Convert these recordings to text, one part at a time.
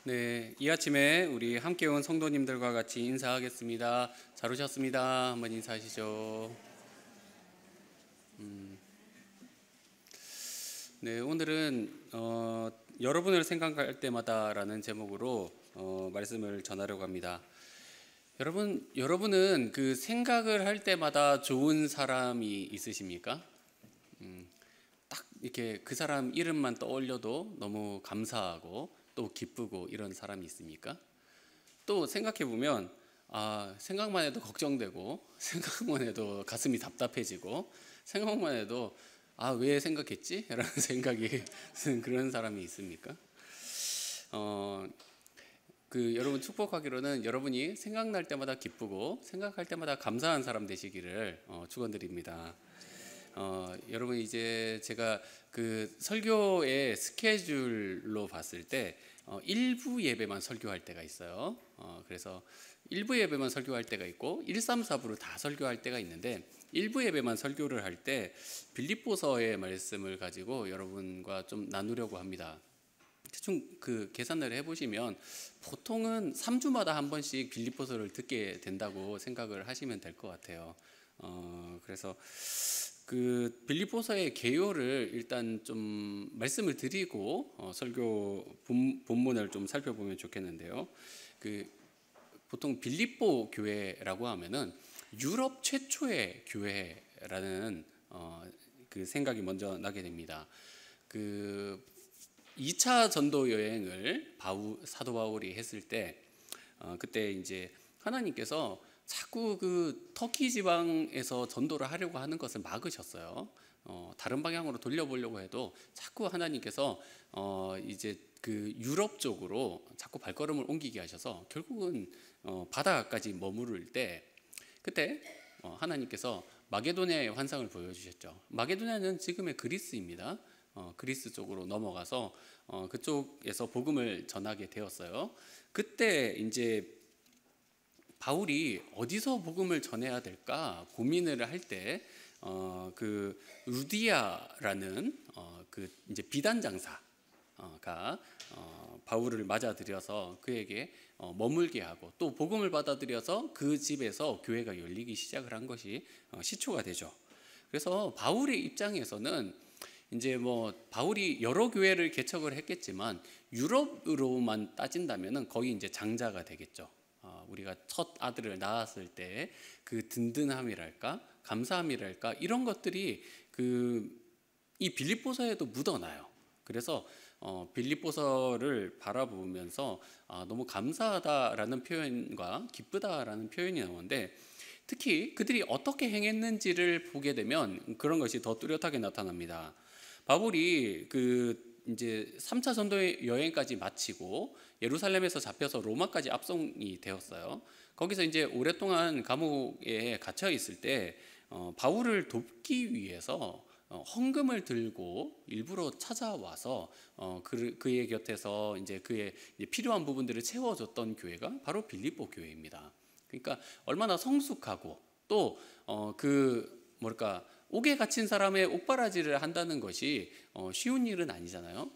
네, 이 아침에 우리 함께 온 성도님들과 같이 인사하겠습니다. 잘 오셨습니다. 한번 인사하시죠. 네, 오늘은 여러분을 생각할 때마다라는 제목으로 말씀을 전하려고 합니다. 여러분은 그 생각을 할 때마다 좋은 사람이 있으십니까? 딱 이렇게 그 사람 이름만 떠올려도 너무 감사하고 또 기쁘고 이런 사람이 있습니까? 또 생각해 보면 생각만 해도 걱정되고 생각만 해도 가슴이 답답해지고 생각만 해도 왜 생각했지? 라는 생각이 드는 그런 사람이 있습니까? 여러분 축복하기로는 여러분이 생각날 때마다 기쁘고 생각할 때마다 감사한 사람 되시기를 축원드립니다. 여러분 이제 제가 그 설교의 스케줄로 봤을 때 일부 예배만 설교할 때가 있어요. 그래서 일부 예배만 설교할 때가 있고 1, 3, 4부를 다 설교할 때가 있는데 일부 예배만 설교를 할 때 빌립보서의 말씀을 가지고 여러분과 좀 나누려고 합니다. 대충 그 계산을 해보시면 보통은 3주마다 한 번씩 빌립보서를 듣게 된다고 생각을 하시면 될 것 같아요. 그래서 그 빌립보서의 개요를 일단 좀 말씀을 드리고 설교 본문을 좀 살펴보면 좋겠는데요. 보통 빌립보 교회라고 하면은 유럽 최초의 교회라는 그 생각이 먼저 나게 됩니다. 그 2차 전도 여행을 사도 바울이 했을 때 그때 이제 하나님께서 자꾸 그 터키 지방에서 전도를 하려고 하는 것을 막으셨어요. 다른 방향으로 돌려보려고 해도 자꾸 하나님께서 이제 그 유럽 쪽으로 자꾸 발걸음을 옮기게 하셔서 결국은 바다까지 머무를 때 그때 하나님께서 마게도냐의 환상을 보여주셨죠. 마게도냐는 지금의 그리스입니다. 그리스 쪽으로 넘어가서 그쪽에서 복음을 전하게 되었어요. 그때 이제 바울이 어디서 복음을 전해야 될까 고민을 할 때 그 루디아라는 그 이제 비단 장사가 바울을 맞아들여서 그에게 머물게 하고 또 복음을 받아들여서 그 집에서 교회가 열리기 시작을 한 것이 시초가 되죠. 그래서 바울의 입장에서는 이제 바울이 여러 교회를 개척을 했겠지만 유럽으로만 따진다면은 거의 이제 장자가 되겠죠. 우리가 첫 아들을 낳았을 때 그 든든함이랄까 감사함이랄까 이런 것들이 이 빌립보서에도 묻어나요. 그래서 빌립보서를 바라보면서 너무 감사하다라는 표현과 기쁘다라는 표현이 나오는데 특히 그들이 어떻게 행했는지를 보게 되면 그런 것이 더 뚜렷하게 나타납니다. 바울이 이제 3차 전도 여행까지 마치고 예루살렘에서 잡혀서 로마까지 압송이 되었어요. 거기서 이제 오랫동안 감옥에 갇혀 있을 때 바울을 돕기 위해서 헌금을 들고 일부러 찾아와서 그의 곁에서 이제 그의 필요한 부분들을 채워줬던 교회가 바로 빌립보 교회입니다. 그러니까 얼마나 성숙하고 또 옥에 갇힌 사람의 옥바라지를 한다는 것이 쉬운 일은 아니잖아요.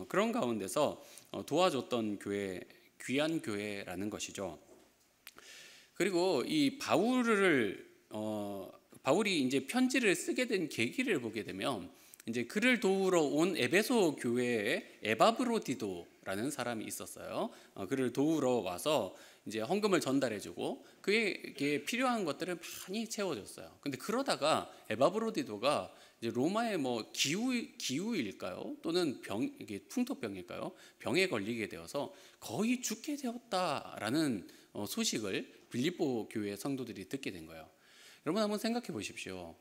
그런 가운데서 도와줬던 교회, 귀한 교회라는 것이죠. 그리고 이 바울이 이제 편지를 쓰게 된 계기를 보게 되면 이제 그를 도우러 온 에베소 교회에 에바브로디도라는 사람이 있었어요. 그를 도우러 와서 이제 헌금을 전달해주고 그에게 필요한 것들을 많이 채워줬어요. 근데 그러다가 에바브로디도가 이제 로마의 기후일까요? 또는 이게 풍토병일까요? 병에 걸리게 되어서 거의 죽게 되었다라는 소식을 빌립보 교회 성도들이 듣게 된 거예요. 여러분 한번 생각해 보십시오.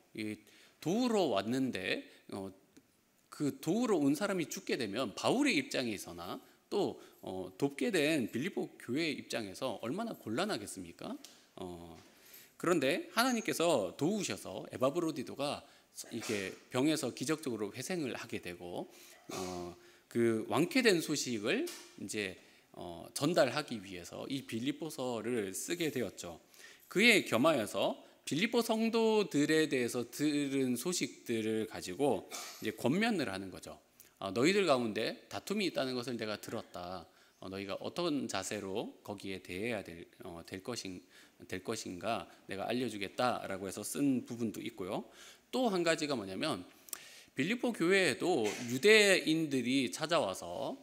도우러 왔는데 그 도우러 온 사람이 죽게 되면 바울의 입장에서나 또 돕게 된 빌립보 교회의 입장에서 얼마나 곤란하겠습니까? 그런데 하나님께서 도우셔서 에바브로디도가 이게 병에서 기적적으로 회생을 하게 되고 그 완쾌된 소식을 이제 전달하기 위해서 이 빌립보서를 쓰게 되었죠. 그에 겸하여서 빌립보 성도들에 대해서 들은 소식들을 가지고 이제 권면을 하는 거죠. 너희들 가운데 다툼이 있다는 것을 내가 들었다. 너희가 어떤 자세로 거기에 대해야 될 것인가 내가 알려주겠다라고 해서 쓴 부분도 있고요. 또 한 가지가 뭐냐면 빌립보 교회에도 유대인들이 찾아와서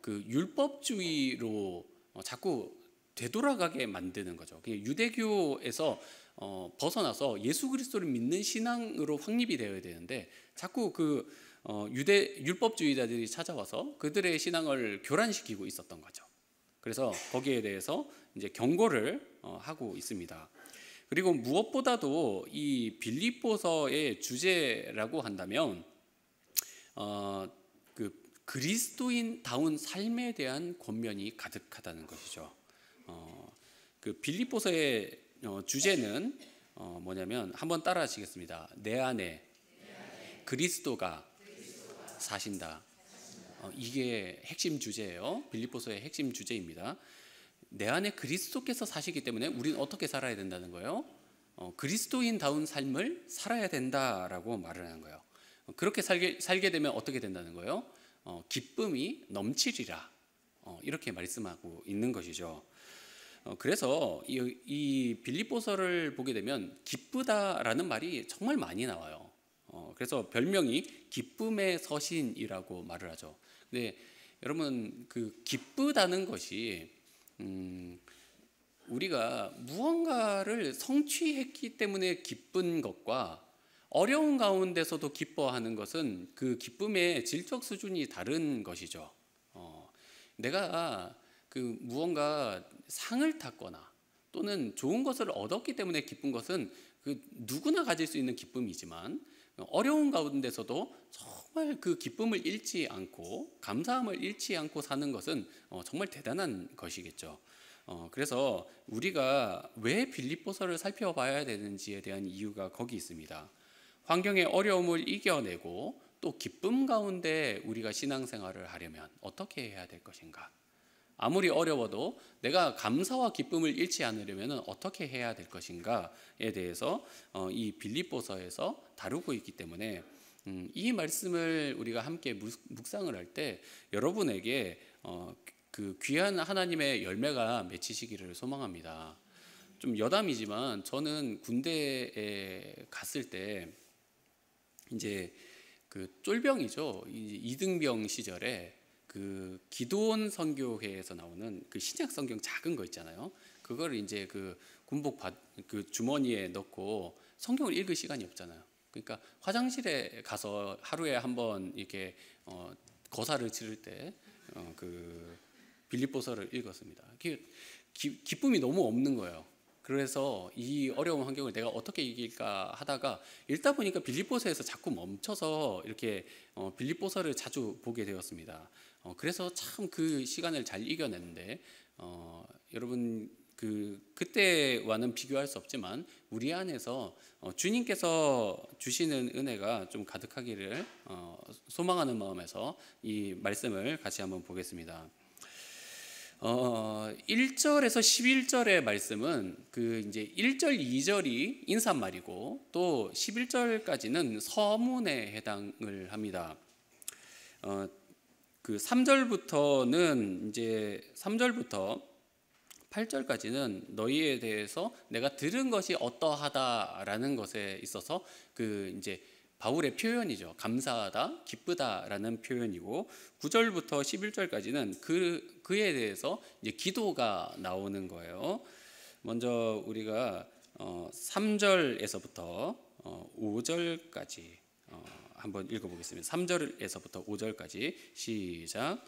그 율법주의로 자꾸 되돌아가게 만드는 거죠. 유대교에서 벗어나서 예수 그리스도를 믿는 신앙으로 확립이 되어야 되는데 자꾸 그 유대 율법주의자들이 찾아와서 그들의 신앙을 교란시키고 있었던 거죠. 그래서 거기에 대해서 이제 경고를 하고 있습니다. 그리고 무엇보다도 이 빌립보서의 주제라고 한다면 그 그리스도인다운 삶에 대한 권면이 가득하다는 것이죠. 그 빌립보서의 주제는 뭐냐면 한번 따라하시겠습니다. 내 안에 그리스도가 사신다. 이게 핵심 주제예요. 빌립보서의 핵심 주제입니다. 내 안에 그리스도께서 사시기 때문에 우리는 어떻게 살아야 된다는 거예요? 그리스도인다운 삶을 살아야 된다라고 말을 하는 거예요. 그렇게 살게 되면 어떻게 된다는 거예요? 기쁨이 넘치리라. 이렇게 말씀하고 있는 것이죠. 그래서 이 빌립보서를 보게 되면 기쁘다라는 말이 정말 많이 나와요. 그래서 별명이 기쁨의 서신이라고 말을 하죠. 근데 여러분 그 기쁘다는 것이 우리가 무언가를 성취했기 때문에 기쁜 것과 어려운 가운데서도 기뻐하는 것은 그 기쁨의 질적 수준이 다른 것이죠. 내가 그 무언가 상을 탔거나 또는 좋은 것을 얻었기 때문에 기쁜 것은 그 누구나 가질 수 있는 기쁨이지만 어려운 가운데서도 정말 그 기쁨을 잃지 않고 감사함을 잃지 않고 사는 것은 정말 대단한 것이겠죠. 그래서 우리가 왜 빌립보서를 살펴봐야 되는지에 대한 이유가 거기 있습니다. 환경의 어려움을 이겨내고 또 기쁨 가운데 우리가 신앙생활을 하려면 어떻게 해야 될 것인가? 아무리 어려워도 내가 감사와 기쁨을 잃지 않으려면 어떻게 해야 될 것인가에 대해서 이 빌립보서에서 다루고 있기 때문에 이 말씀을 우리가 함께 묵상을 할 때 여러분에게 그 귀한 하나님의 열매가 맺히시기를 소망합니다. 좀 여담이지만 저는 군대에 갔을 때 이제 그 쫄병이죠. 이등병 시절에 그 기도원 선교회에서 나오는 그 신약 성경 작은 거 있잖아요. 그거를 이제 그 군복 그 주머니에 넣고 성경을 읽을 시간이 없잖아요. 그러니까 화장실에 가서 하루에 한번 이렇게 거사를 치를 때 그 빌립보서를 읽었습니다. 기쁨이 너무 없는 거예요. 그래서 이 어려운 환경을 내가 어떻게 이길까 하다가 읽다 보니까 빌립보서에서 자꾸 멈춰서 이렇게 빌립보서를 자주 보게 되었습니다. 그래서 참 그 시간을 잘 이겨냈는데 여러분 그때와는 비교할 수 없지만 우리 안에서 주님께서 주시는 은혜가 좀 가득하기를 소망하는 마음에서 이 말씀을 같이 한번 보겠습니다. 1절에서 11절의 말씀은 그 이제 1절, 2절이 인사말이고 또 11절까지는 서문에 해당을 합니다. 그 3절부터는 이제 3절부터 8절까지는 너희에 대해서 내가 들은 것이 어떠하다라는 것에 있어서 그 이제 바울의 표현이죠. 감사하다, 기쁘다라는 표현이고 9절부터 11절까지는 그에 대해서 이제 기도가 나오는 거예요. 먼저 우리가 3절에서부터 5절까지 한번 읽어보겠습니다. 3절에서부터 5절까지 시작.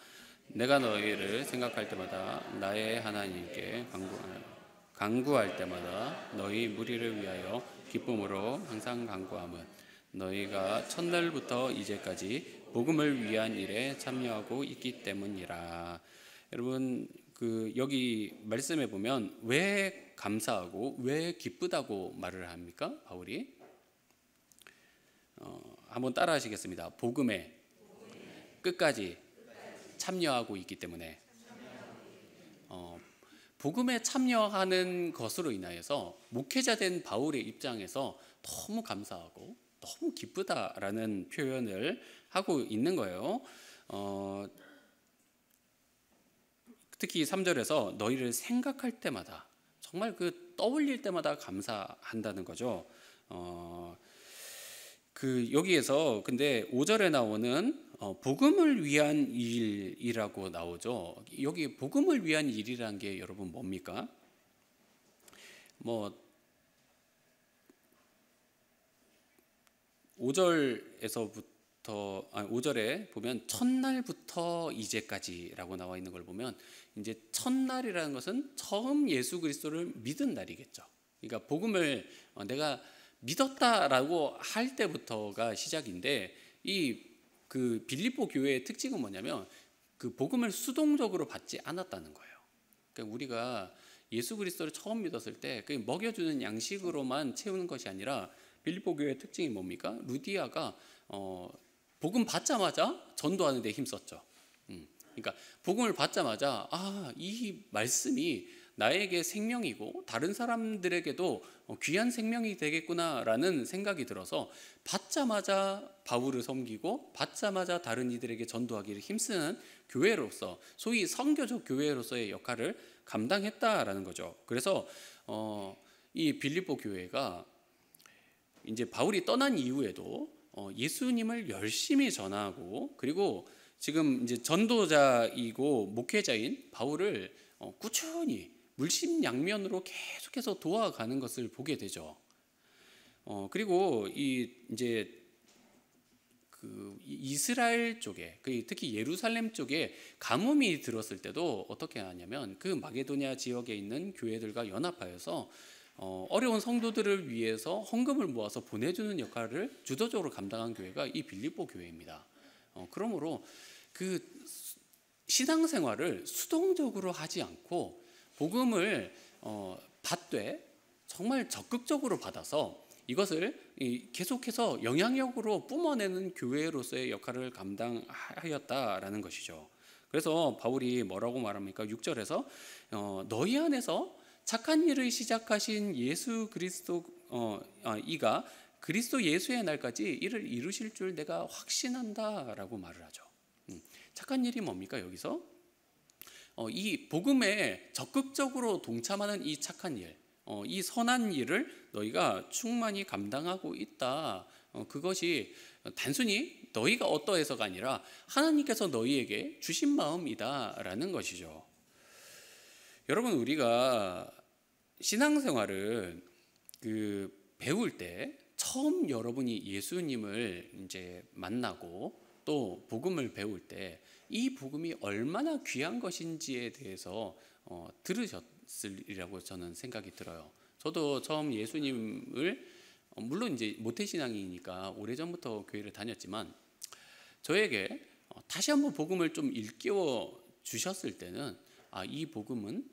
내가 너희를 생각할 때마다 나의 하나님께 간구할 때마다 너희 무리를 위하여 기쁨으로 항상 간구함은 너희가 첫날부터 이제까지 복음을 위한 일에 참여하고 있기 때문이라. 여러분 그 여기 말씀에 보면 왜 감사하고 왜 기쁘다고 말을 합니까? 바울이 한번 따라하시겠습니다. 복음에 끝까지 참여하고 있기 때문에 복음에 참여하는 것으로 인하여서 목회자 된 바울의 입장에서 너무 감사하고 너무 기쁘다라는 표현을 하고 있는 거예요. 특히 3절에서 너희를 생각할 때마다, 정말 그 떠올릴 때마다 감사한다는 거죠. 여기에서 근데 5절에 나오는 복음을 위한 일이라고 나오죠. 여기 복음을 위한 일이라는 게 여러분 뭡니까? 5절에 보면 첫날부터 이제까지라고 나와 있는 걸 보면, 이제 첫날이라는 것은 처음 예수 그리스도를 믿은 날이겠죠. 그러니까 복음을 내가 믿었다라고 할 때부터가 시작인데, 그 빌립보 교회의 특징은 뭐냐면 그 복음을 수동적으로 받지 않았다는 거예요. 그러니까 우리가 예수 그리스도를 처음 믿었을 때 그 먹여주는 양식으로만 채우는 것이 아니라, 빌립보 교회의 특징이 뭡니까? 루디아가 복음 받자마자 전도하는 데 힘썼죠. 그러니까 복음을 받자마자 이 말씀이 나에게 생명이고 다른 사람들에게도 귀한 생명이 되겠구나라는 생각이 들어서 받자마자 바울을 섬기고 받자마자 다른 이들에게 전도하기를 힘쓰는 교회로서, 소위 선교적 교회로서의 역할을 감당했다라는 거죠. 그래서 이 빌립보 교회가 이제 바울이 떠난 이후에도 예수님을 열심히 전하고, 그리고 지금 이제 전도자이고 목회자인 바울을 꾸준히 물심양면으로 계속해서 도와가는 것을 보게 되죠. 그리고 이제 그 이스라엘 쪽에, 특히 예루살렘 쪽에 가뭄이 들었을 때도 어떻게 하냐면, 그 마게도냐 지역에 있는 교회들과 연합하여서 어려운 성도들을 위해서 헌금을 모아서 보내주는 역할을 주도적으로 감당한 교회가 이 빌립보 교회입니다. 그러므로 그 신앙생활을 수동적으로 하지 않고 복음을 받되 정말 적극적으로 받아서 이것을 계속해서 영향력으로 뿜어내는 교회로서의 역할을 감당하였다라는 것이죠. 그래서 바울이 뭐라고 말합니까? 6절에서 너희 안에서 착한 일을 시작하신 예수 그리스도 이가 그리스도 예수의 날까지 이를 이루실 줄 내가 확신한다라고 말을 하죠. 착한 일이 뭡니까? 여기서 이 복음에 적극적으로 동참하는 이 착한 일, 이 선한 일을 너희가 충만히 감당하고 있다. 그것이 단순히 너희가 어떠해서가 아니라 하나님께서 너희에게 주신 마음이다라는 것이죠. 여러분, 우리가 신앙생활을 배울 때 처음 여러분이 예수님을 이제 만나고 또 복음을 배울 때 이 복음이 얼마나 귀한 것인지에 대해서 들으셨으리라고 저는 생각이 들어요. 저도 처음 예수님을, 물론 이제 모태신앙이니까 오래전부터 교회를 다녔지만, 저에게 다시 한번 복음을 좀 일깨워 주셨을 때는 이 복음은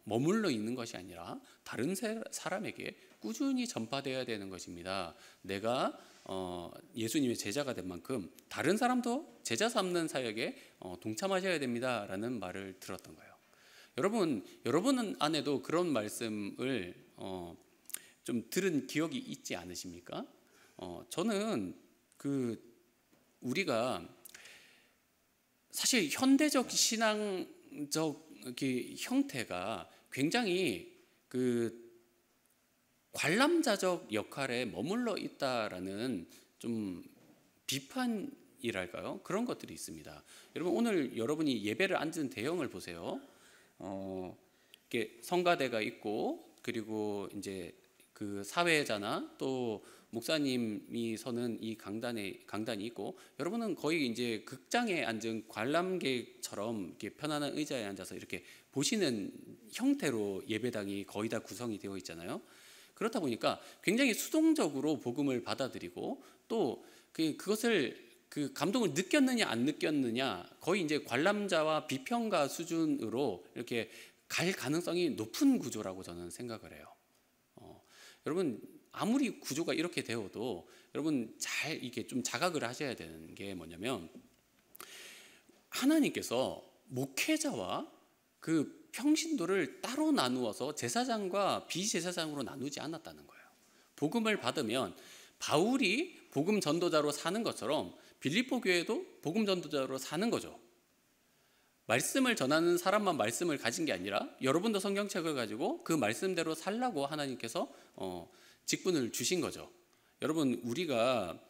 머물러 있는 것이 아니라 다른 사람에게 꾸준히 전파되어야 되는 것입니다. 내가 예수님의 제자가 된 만큼 다른 사람도 제자 삼는 사역에 동참하셔야 됩니다라는 말을 들었던 거예요. 여러분 안에도 그런 말씀을 좀 들은 기억이 있지 않으십니까? 저는 우리가 사실 현대적 신앙적 형태가 굉장히 관람자적 역할에 머물러 있다라는 좀 비판이랄까요? 그런 것들이 있습니다. 여러분, 오늘 여러분이 예배를 앉은 대형을 보세요. 이렇게 성가대가 있고, 그리고 이제 그 사회자나 또 목사님이 서는 이 강단이 있고, 여러분은 거의 이제 극장에 앉은 관람객처럼 이렇게 편안한 의자에 앉아서 이렇게 보시는 형태로 예배당이 거의 다 구성이 되어 있잖아요. 그렇다 보니까 굉장히 수동적으로 복음을 받아들이고, 또 그것을 감동을 느꼈느냐 안 느꼈느냐, 거의 이제 관람자와 비평가 수준으로 이렇게 갈 가능성이 높은 구조라고 저는 생각을 해요. 여러분, 아무리 구조가 이렇게 되어도 여러분 잘 이게 좀 자각을 하셔야 되는 게 뭐냐면, 하나님께서 목회자와 평신도를 따로 나누어서 제사장과 비제사장으로 나누지 않았다는 거예요. 복음을 받으면 바울이 복음 전도자로 사는 것처럼 빌립보 교회도 복음 전도자로 사는 거죠. 말씀을 전하는 사람만 말씀을 가진 게 아니라 여러분도 성경책을 가지고 그 말씀대로 살라고 하나님께서 직분을 주신 거죠. 여러분, 우리가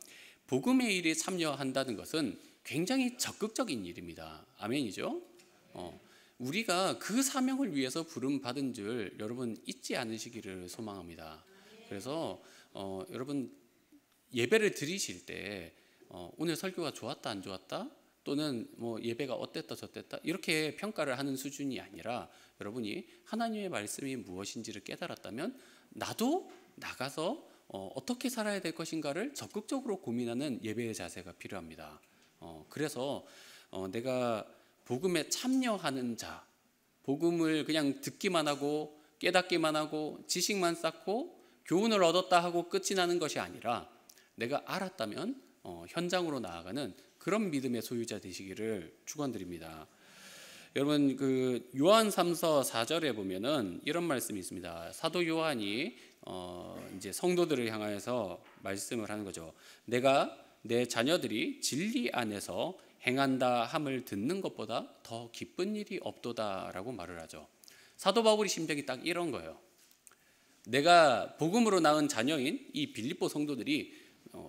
복음의 일에 참여한다는 것은 굉장히 적극적인 일입니다. 아멘이죠? 우리가 그 사명을 위해서 부름 받은 줄 여러분 잊지 않으시기를 소망합니다. 그래서 여러분 예배를 드리실 때 오늘 설교가 좋았다 안 좋았다, 또는 뭐 예배가 어땠다 저땠다 이렇게 평가를 하는 수준이 아니라, 여러분이 하나님의 말씀이 무엇인지를 깨달았다면 나도 나가서 어떻게 살아야 될 것인가를 적극적으로 고민하는 예배의 자세가 필요합니다. 그래서 내가 복음에 참여하는 자, 복음을 그냥 듣기만 하고 깨닫기만 하고 지식만 쌓고 교훈을 얻었다 하고 끝이 나는 것이 아니라, 내가 알았다면 현장으로 나아가는 그런 믿음의 소유자 되시기를 축원드립니다. 여러분, 그 요한 3서 4절에 보면은 이런 말씀이 있습니다. 사도 요한이 이제 성도들을 향하여서 말씀을 하는 거죠. 내가 내 자녀들이 진리 안에서 행한다 함을 듣는 것보다 더 기쁜 일이 없도다라고 말을 하죠. 사도 바울의 심정이 딱 이런 거예요. 내가 복음으로 낳은 자녀인 이 빌립보 성도들이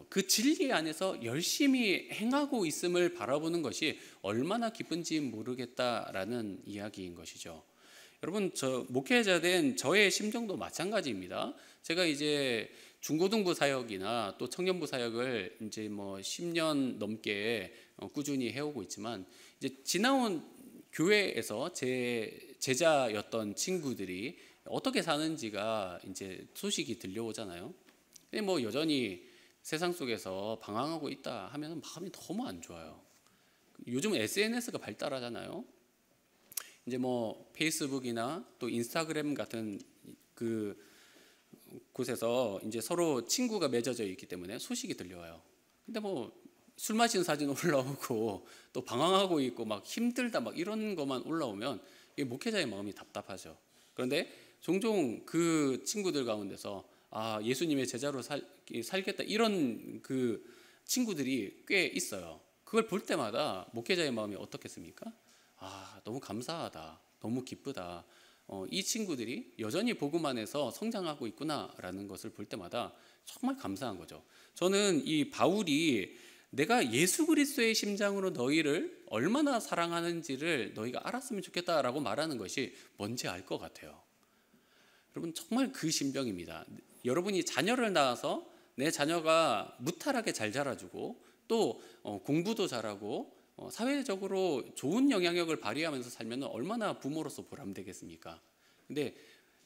그 진리 안에서 열심히 행하고 있음을 바라보는 것이 얼마나 기쁜지 모르겠다라는 이야기인 것이죠. 여러분, 저 목회자 된 저의 심정도 마찬가지입니다. 제가 이제 중고등부 사역이나 또 청년부 사역을 이제 뭐 10년 넘게 꾸준히 해오고 있지만, 이제 지나온 교회에서 제 제자였던 친구들이 어떻게 사는지가 이제 소식이 들려오잖아요. 근데 뭐 여전히 세상 속에서 방황하고 있다 하면 마음이 너무 안 좋아요. 요즘은 SNS가 발달하잖아요. 이제 뭐 페이스북이나 또 인스타그램 같은 그 곳에서 이제 서로 친구가 맺어져 있기 때문에 소식이 들려와요. 근데 뭐 술 마시는 사진 올라오고 또 방황하고 있고 막 힘들다 막 이런 것만 올라오면 목회자의 마음이 답답하죠. 그런데 종종 그 친구들 가운데서 예수님의 제자로 살겠다 이런 그 친구들이 꽤 있어요. 그걸 볼 때마다 목회자의 마음이 어떻겠습니까? 너무 감사하다, 너무 기쁘다. 이 친구들이 여전히 복음 안에서 성장하고 있구나라는 것을 볼 때마다 정말 감사한 거죠. 저는 이 바울이 내가 예수 그리스도의 심장으로 너희를 얼마나 사랑하는지를 너희가 알았으면 좋겠다라고 말하는 것이 뭔지 알 것 같아요. 여러분, 정말 그 심정입니다. 여러분이 자녀를 낳아서 내 자녀가 무탈하게 잘 자라주고 또 공부도 잘하고 사회적으로 좋은 영향력을 발휘하면서 살면 얼마나 부모로서 보람되겠습니까? 근데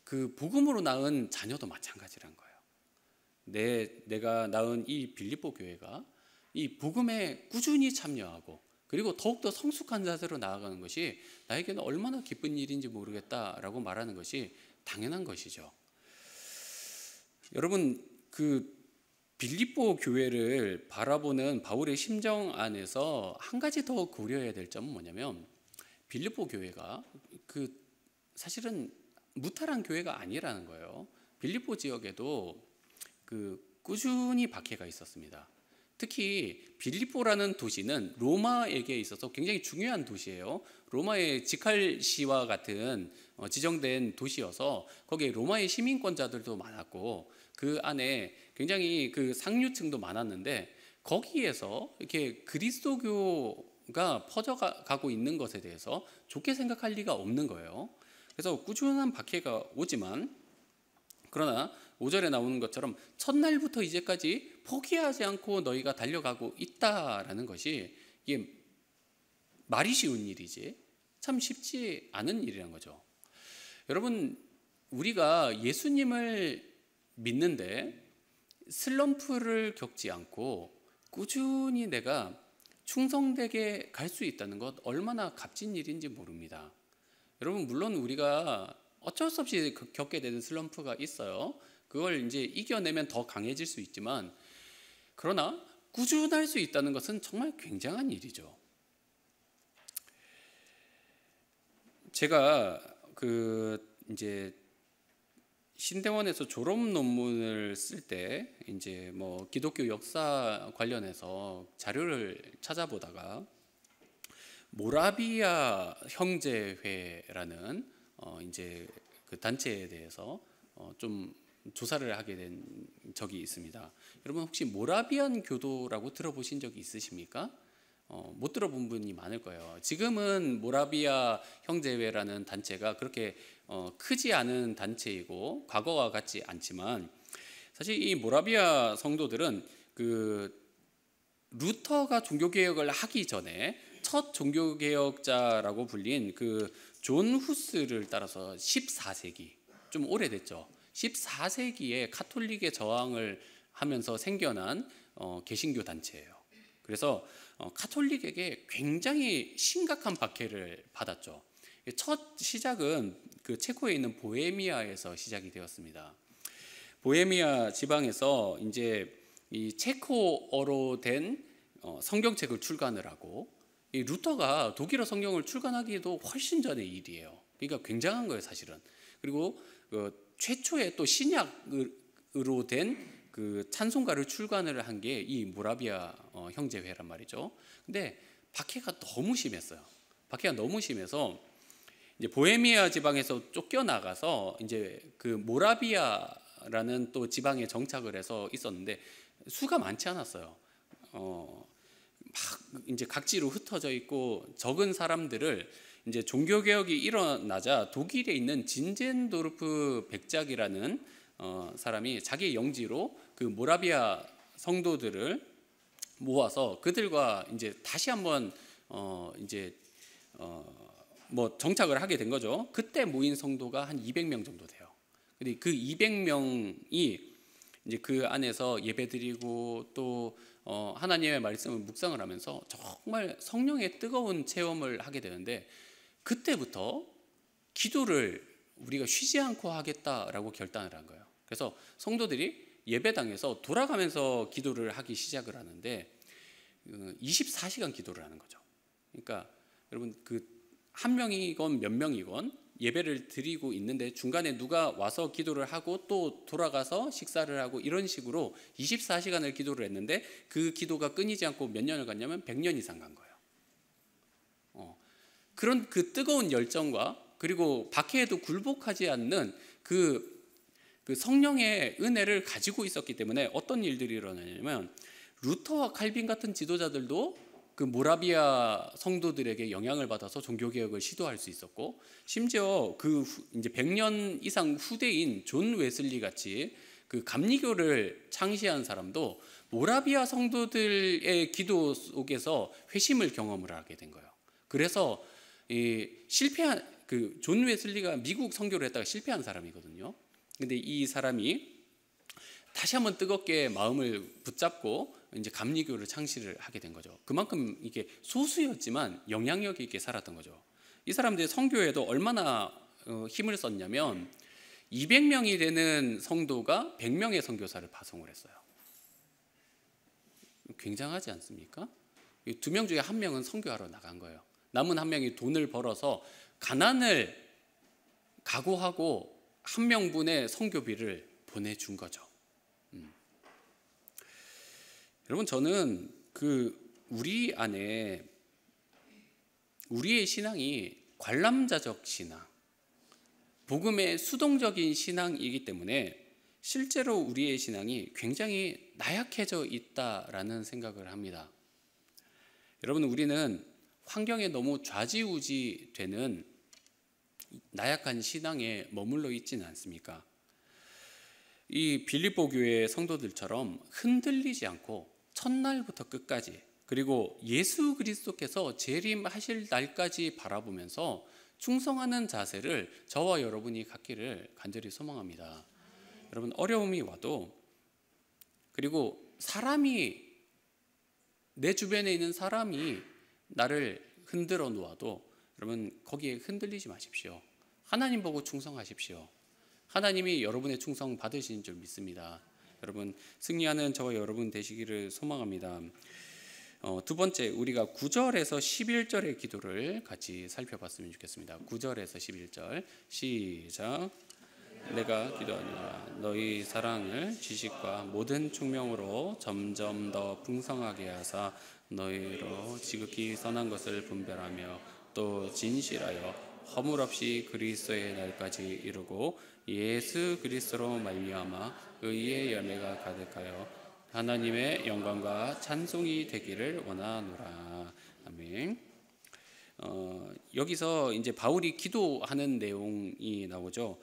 그 복음으로 낳은 자녀도 마찬가지란 거예요. 내가 낳은 이 빌립보 교회가 이 복음에 꾸준히 참여하고 그리고 더욱더 성숙한 자세로 나아가는 것이 나에게는 얼마나 기쁜 일인지 모르겠다라고 말하는 것이 당연한 것이죠. 여러분, 그 빌립보 교회를 바라보는 바울의 심정 안에서 한 가지 더 고려해야 될 점은 뭐냐면, 빌립보 교회가 그 사실은 무탈한 교회가 아니라는 거예요. 빌립보 지역에도 그 꾸준히 박해가 있었습니다. 특히 빌립보라는 도시는 로마에게 있어서 굉장히 중요한 도시예요. 로마의 직할시와 같은 지정된 도시여서 거기에 로마의 시민권자들도 많았고 그 안에 굉장히 그 상류층도 많았는데, 거기에서 이렇게 그리스도교가 퍼져가고 있는 것에 대해서 좋게 생각할 리가 없는 거예요. 그래서 꾸준한 박해가 오지만, 그러나 5절에 나오는 것처럼 첫날부터 이제까지 포기하지 않고 너희가 달려가고 있다라는 것이, 이게 말이 쉬운 일이지 참 쉽지 않은 일이란 거죠. 여러분, 우리가 예수님을 믿는데 슬럼프를 겪지 않고 꾸준히 내가 충성되게 갈 수 있다는 것 얼마나 값진 일인지 모릅니다. 여러분, 물론 우리가 어쩔 수 없이 겪게 되는 슬럼프가 있어요. 그걸 이제 이겨내면 더 강해질 수 있지만, 그러나 꾸준할 수 있다는 것은 정말 굉장한 일이죠. 제가 이제 신대원에서 졸업 논문을 쓸 때 이제 뭐 기독교 역사 관련해서 자료를 찾아보다가 모라비아 형제회라는 이제 그 단체에 대해서 좀 조사를 하게 된 적이 있습니다. 여러분 혹시 모라비안 교도라고 들어보신 적이 있으십니까? 못 들어본 분이 많을 거예요. 지금은 모라비아 형제회라는 단체가 그렇게 크지 않은 단체이고 과거와 같지 않지만, 사실 이 모라비아 성도들은 그 루터가 종교개혁을 하기 전에 첫 종교개혁자라고 불린 그 존 후스를 따라서 14세기, 좀 오래됐죠. 14세기에 카톨릭의 저항을 하면서 생겨난 개신교 단체예요. 그래서 카톨릭에게 굉장히 심각한 박해를 받았죠. 첫 시작은 그 체코에 있는 보헤미아에서 시작이 되었습니다. 보헤미아 지방에서 이제 이 체코어로 된 성경책을 출간을 하고, 이 루터가 독일어 성경을 출간하기도 훨씬 전의 일이에요. 그러니까 굉장한 거예요, 사실은. 그리고 최초의 또 신약으로 된 그 찬송가를 출간을 한 게 이 모라비아 형제회란 말이죠. 근데 박해가 너무 심했어요. 박해가 너무 심해서 이제 보헤미아 지방에서 쫓겨나가서 이제 그 모라비아라는 또 지방에 정착을 해서 있었는데 수가 많지 않았어요. 막 이제 각지로 흩어져 있고 적은 사람들을 이제 종교개혁이 일어나자 독일에 있는 진젠도르프 백작이라는 사람이 자기 영지로 그 모라비아 성도들을 모아서 그들과 이제 다시 한번 뭐 정착을 하게 된 거죠. 그때 모인 성도가 한 200명 정도 돼요. 근데 그 200명이 이제 그 안에서 예배드리고 또 하나님의 말씀을 묵상을 하면서 정말 성령의 뜨거운 체험을 하게 되는데, 그때부터 기도를 우리가 쉬지 않고 하겠다라고 결단을 한 거예요. 그래서 성도들이 예배당에서 돌아가면서 기도를 하기 시작을 하는데 24시간 기도를 하는 거죠. 그러니까 여러분 그 한 명이건 몇 명이건 예배를 드리고 있는데 중간에 누가 와서 기도를 하고 또 돌아가서 식사를 하고 이런 식으로 24시간을 기도를 했는데 그 기도가 끊이지 않고 몇 년을 갔냐면 100년 이상 간 거예요. 그런 그 뜨거운 열정과 그리고 박해에도 굴복하지 않는 그 성령의 은혜를 가지고 있었기 때문에 어떤 일들이 일어나냐면, 루터와 칼빈 같은 지도자들도 그 모라비아 성도들에게 영향을 받아서 종교개혁을 시도할 수 있었고, 심지어 그 이제 100년 이상 후대인 존 웨슬리 같이 그 감리교를 창시한 사람도 모라비아 성도들의 기도 속에서 회심을 경험을 하게 된 거예요. 그래서 실패한 그 존 웨슬리가 미국 선교를 했다가 실패한 사람이거든요. 근데 이 사람이 다시 한번 뜨겁게 마음을 붙잡고 이제 감리교를 창시를 하게 된 거죠. 그만큼 이게 소수였지만 영향력 있게 살았던 거죠. 이 사람들의 선교에도 얼마나 힘을 썼냐면 200명이 되는 성도가 100명의 선교사를 파송을 했어요. 굉장하지 않습니까? 2명 중에 1명은 선교하러 나간 거예요. 남은 1명이 돈을 벌어서 가난을 각오하고 1명분의 선교비를 보내준 거죠. 여러분, 저는 우리 안에 우리의 신앙이 관람자적 신앙, 복음의 수동적인 신앙이기 때문에 실제로 우리의 신앙이 굉장히 나약해져 있다라는 생각을 합니다. 여러분, 우리는 환경에 너무 좌지우지 되는 나약한 신앙에 머물러 있지는 않습니까? 이 빌립보 교회 성도들처럼 흔들리지 않고 첫날부터 끝까지, 그리고 예수 그리스도께서 재림하실 날까지 바라보면서 충성하는 자세를 저와 여러분이 갖기를 간절히 소망합니다. 여러분, 어려움이 와도, 그리고 내 주변에 있는 사람이 나를 흔들어 놓아도 여러분 거기에 흔들리지 마십시오. 하나님 보고 충성하십시오. 하나님이 여러분의 충성 받으신 줄 믿습니다. 여러분, 승리하는 저와 여러분 되시기를 소망합니다. 두 번째, 우리가 9절에서 11절의 기도를 같이 살펴봤으면 좋겠습니다. 9절에서 11절 시작. 내가 기도하노라. 너희 사랑을 지식과 모든 총명으로 점점 더 풍성하게 하사 너희로 지극히 선한 것을 분별하며 또 진실하여 허물 없이 그리스도의 날까지 이루고 예수 그리스도로 말미암아 의의 열매가 가득하여 하나님의 영광과 찬송이 되기를 원하노라. 아멘. 여기서 이제 바울이 기도하는 내용이 나오죠.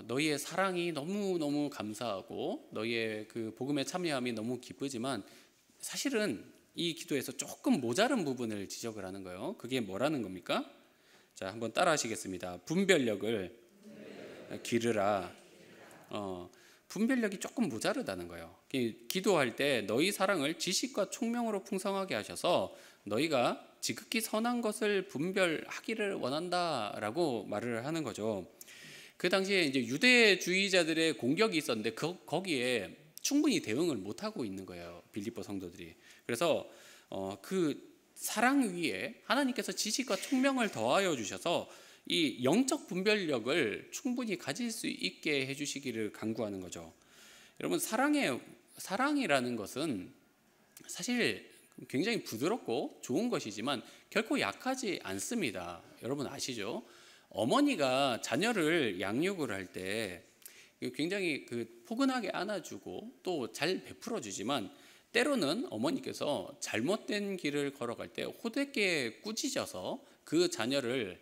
너희의 사랑이 너무 감사하고 너희의 그 복음에 참여함이 너무 기쁘지만 사실은 이 기도에서 조금 모자른 부분을 지적을 하는 거예요. 그게 뭐라는 겁니까? 자, 한번 따라 하시겠습니다. 분별력을 기르라. 분별력이 조금 모자르다는 거예요. 기도할 때 너희 사랑을 지식과 총명으로 풍성하게 하셔서 너희가 지극히 선한 것을 분별하기를 원한다라고 말을 하는 거죠. 그 당시에 이제 유대주의자들의 공격이 있었는데 거기에 충분히 대응을 못 하고 있는 거예요. 빌립보 성도들이. 그래서 그 사랑 위에 하나님께서 지식과 총명을 더하여 주셔서 이 영적 분별력을 충분히 가질 수 있게 해주시기를 간구하는 거죠. 여러분, 사랑이라는 것은 사실 굉장히 부드럽고 좋은 것이지만 결코 약하지 않습니다. 여러분 아시죠? 어머니가 자녀를 양육을 할 때 굉장히 포근하게 안아주고 또 잘 베풀어 주지만 때로는 어머니께서 잘못된 길을 걸어갈 때 호되게 꾸짖어서 그 자녀를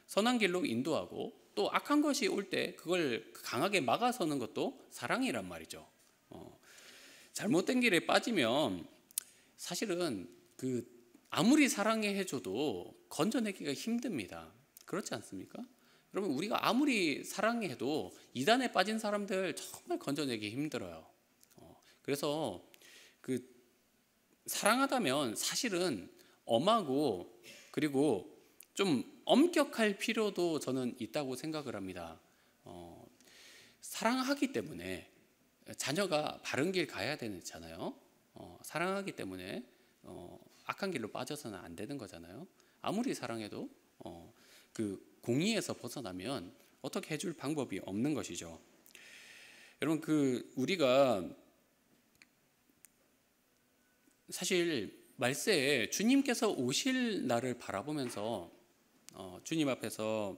선한 길로 인도하고 또 악한 것이 올 때 그걸 강하게 막아서는 것도 사랑이란 말이죠. 잘못된 길에 빠지면 사실은 아무리 사랑해 해줘도 건져내기가 힘듭니다. 그렇지 않습니까? 여러분, 우리가 아무리 사랑해도 이단에 빠진 사람들 정말 건져내기 힘들어요. 그래서 사랑하다면 사실은 엄하고 그리고 좀 엄격할 필요도 저는 있다고 생각을 합니다. 사랑하기 때문에 자녀가 바른 길 가야 되잖아요. 사랑하기 때문에 악한 길로 빠져서는 안 되는 거잖아요. 아무리 사랑해도 공의에서 벗어나면 어떻게 해줄 방법이 없는 것이죠. 여러분, 우리가 사실 말세에 주님께서 오실 날을 바라보면서 주님 앞에서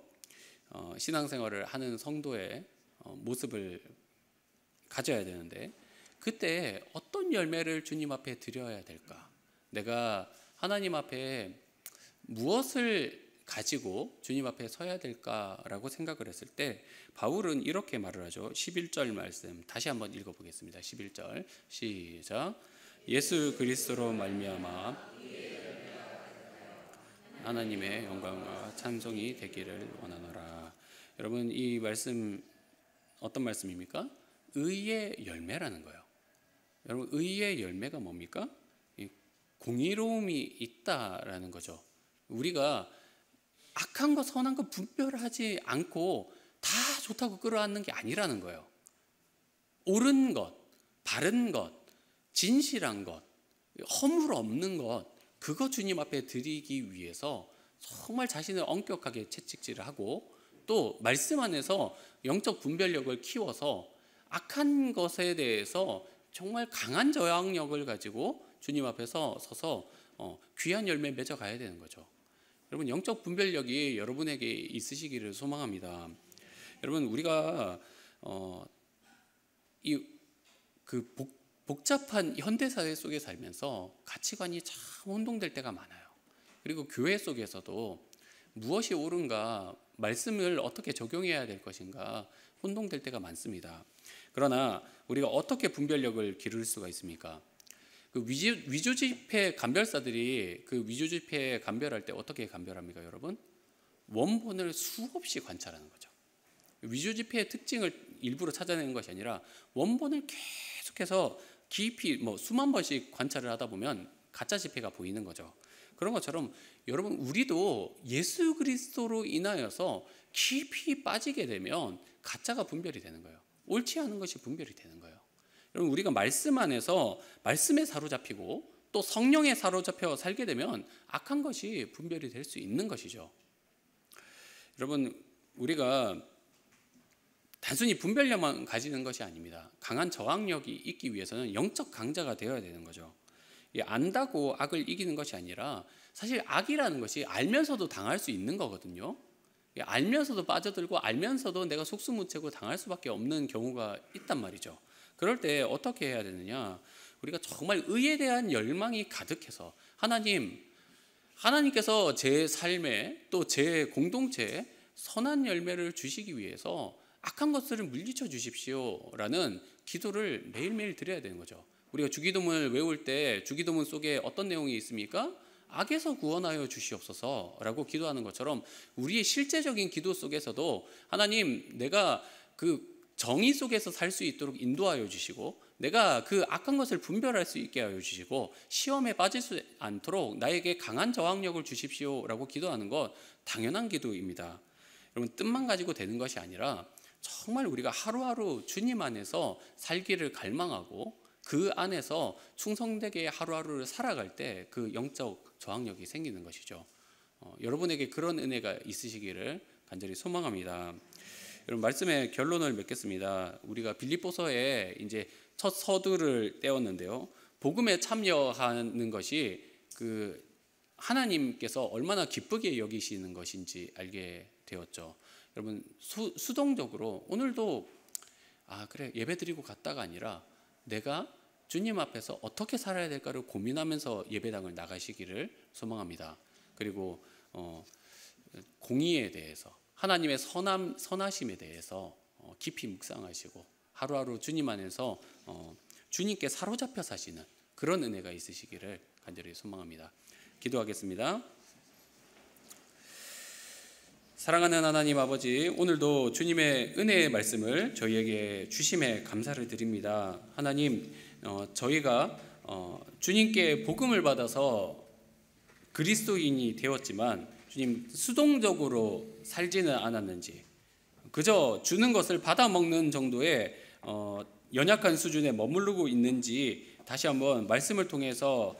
신앙생활을 하는 성도의 모습을 가져야 되는데 그때 어떤 열매를 주님 앞에 드려야 될까? 내가 하나님 앞에 무엇을 가지고 주님 앞에 서야 될까라고 생각을 했을 때 바울은 이렇게 말을 하죠. 11절 말씀 다시 한번 읽어보겠습니다. 11절 시작. 예수 그리스도로 말미암아 하나님의 영광과 찬송이 되기를 원하노라. 여러분, 이 말씀 어떤 말씀입니까? 의의 열매라는 거예요. 여러분, 의의 열매가 뭡니까? 공의로움이 있다라는 거죠. 우리가 악한 것 선한 것 분별하지 않고 다 좋다고 끌어안는 게 아니라는 거예요. 옳은 것, 바른 것, 진실한 것, 허물 없는 것, 그거 주님 앞에 드리기 위해서 정말 자신을 엄격하게 채찍질을 하고 또 말씀 안에서 영적 분별력을 키워서 악한 것에 대해서 정말 강한 저항력을 가지고 주님 앞에서 서서 귀한 열매 맺어가야 되는 거죠. 여러분, 영적 분별력이 여러분에게 있으시기를 소망합니다. 여러분, 우리가 복잡한 현대사회 속에 살면서 가치관이 참 혼동될 때가 많아요. 그리고 교회 속에서도 무엇이 옳은가, 말씀을 어떻게 적용해야 될 것인가 혼동될 때가 많습니다. 그러나 우리가 어떻게 분별력을 기를 수가 있습니까? 위조지폐 감별사들이 위조지폐 감별할 때 어떻게 감별합니까, 여러분? 원본을 수없이 관찰하는 거죠. 위조지폐의 특징을 일부러 찾아내는 것이 아니라 원본을 계속해서 깊이 수만 번씩 관찰을 하다 보면 가짜 지폐가 보이는 거죠. 그런 것처럼 여러분, 우리도 예수 그리스도로 인하여서 깊이 빠지게 되면 가짜가 분별이 되는 거예요. 옳지 않은 것이 분별이 되는 거예요. 여러분, 우리가 말씀 안에서 말씀에 사로잡히고 또 성령에 사로잡혀 살게 되면 악한 것이 분별이 될 수 있는 것이죠. 여러분, 우리가 단순히 분별력만 가지는 것이 아닙니다. 강한 저항력이 있기 위해서는 영적 강자가 되어야 되는 거죠. 안다고 악을 이기는 것이 아니라 사실 악이라는 것이 알면서도 당할 수 있는 거거든요. 알면서도 빠져들고 알면서도 내가 속수무책으로 당할 수밖에 없는 경우가 있단 말이죠. 그럴 때 어떻게 해야 되느냐? 우리가 정말 의에 대한 열망이 가득해서 하나님께서 제 삶에 또 제 공동체에 선한 열매를 주시기 위해서 악한 것들을 물리쳐 주십시오라는 기도를 매일매일 드려야 되는 거죠. 우리가 주기도문을 외울 때 주기도문 속에 어떤 내용이 있습니까? 악에서 구원하여 주시옵소서라고 기도하는 것처럼 우리의 실제적인 기도 속에서도 하나님, 내가 그 정의 속에서 살 수 있도록 인도하여 주시고, 내가 그 악한 것을 분별할 수 있게 하여 주시고, 시험에 빠질 수 않도록 나에게 강한 저항력을 주십시오라고 기도하는 것 당연한 기도입니다. 여러분, 뜻만 가지고 되는 것이 아니라 정말 우리가 하루하루 주님 안에서 살기를 갈망하고 그 안에서 충성되게 하루하루를 살아갈 때 그 영적 저항력이 생기는 것이죠. 여러분에게 그런 은혜가 있으시기를 간절히 소망합니다. 여러분, 말씀의 결론을 맺겠습니다. 우리가 빌립보서에 이제 첫 서두를 떼었는데요. 복음에 참여하는 것이 그 하나님께서 얼마나 기쁘게 여기시는 것인지 알게 되었죠. 여러분, 수동적으로 오늘도 그래 예배드리고 갔다가 아니라 내가 주님 앞에서 어떻게 살아야 될까를 고민하면서 예배당을 나가시기를 소망합니다. 그리고 공의에 대해서, 하나님의 선하심에 대해서 깊이 묵상하시고 하루하루 주님 안에서 주님께 사로잡혀 사시는 그런 은혜가 있으시기를 간절히 소망합니다. 기도하겠습니다. 사랑하는 하나님 아버지, 오늘도 주님의 은혜의 말씀을 저희에게 주심에 감사를 드립니다. 하나님, 저희가 주님께 복음을 받아서 그리스도인이 되었지만 주님, 수동적으로 살지는 않았는지, 그저 주는 것을 받아먹는 정도의 연약한 수준에 머무르고 있는지 다시 한번 말씀을 통해서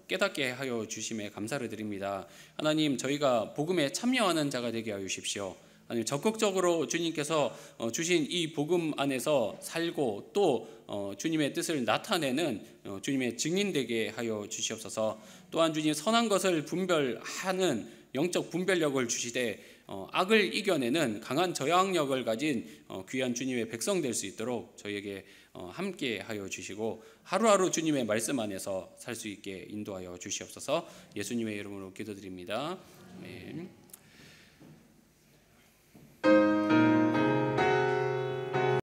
깨닫게 하여 주심에 감사를 드립니다. 하나님, 저희가 복음에 참여하는 자가 되게 하여 주십시오. 하나님, 적극적으로 주님께서 주신 이 복음 안에서 살고 또 주님의 뜻을 나타내는 주님의 증인 되게 하여 주시옵소서. 또한 주님, 선한 것을 분별하는 영적 분별력을 주시되 악을 이겨내는 강한 저항력을 가진 귀한 주님의 백성 될 수 있도록 저희에게 함께 하여 주시고 하루하루 주님의 말씀 안에서 살 수 있게 인도하여 주시옵소서. 예수님의 이름으로 기도드립니다. 아멘.